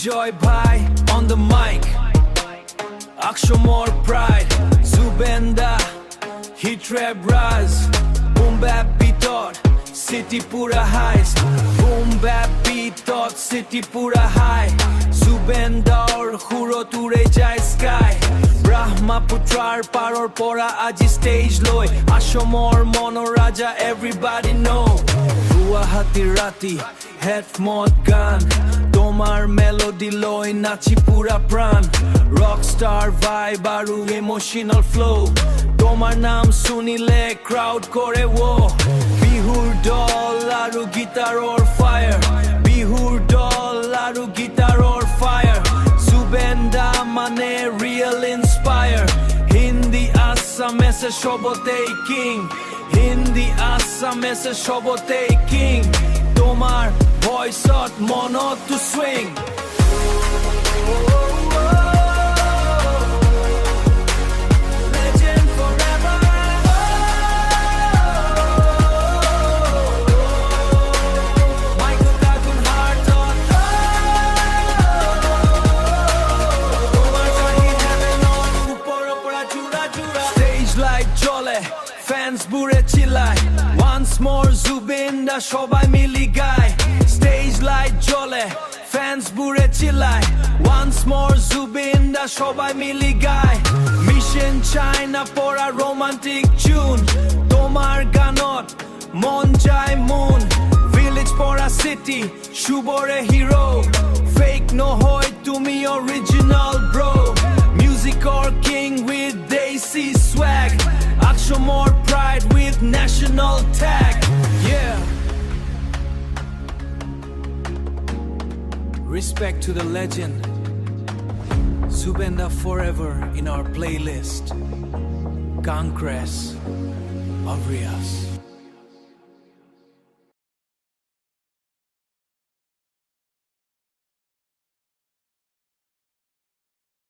Joy Bhai on the mic, Axomor pride, Zubeen da, hit rap rise, boom bap beatot, city pura highs, boom bap beatot, city pura high, Zubeen daor huro ture jai sky, Brahmaputrar paror pora aji stage loi, Axomor mono raja everybody know, Guwahati rati, head mod gun, তোমার melody লই নাচি পুরা প্রাণ Rockstar ভাইব আৰু emotional flow তোমাৰ নাম শুনিলে ক্ৰাউড কৰে ও বিহুৰ দল আৰু গিটাৰৰ ফায়াৰ বিহুৰ দল আৰু গিটাৰৰ ফায়াৰ জুবেন দা মানে ৰিয়েল ইনস্পায়াৰ হিন্দী আসামেছে সবতেই কিং হিন্দী আসামেছে সবতেই কিং তোমার ভয়েসত মনত to swing Legend forever Michael Kagun Harton তোমার চাহি heaven on উপর পড়া চূড়া চূড়া Stage light জ্বলে fans বুড়ে চিল্লায় Once more Zubeen da সবাই মিলি গায় Stage light জ্বলে fans বুড়ে চিল্লায় Once more Zubeen da সবাই মিলি গায় Mission China পড়া romantic tune তোমার গানত মন যায় moon Village পড়া city শুভরে hero Fake নহয় তুমি original bro Music or king with Desi swag Axomor pride with national tag Yeah Respect to the legend Zubeen da forever in our playlist Congress of Rias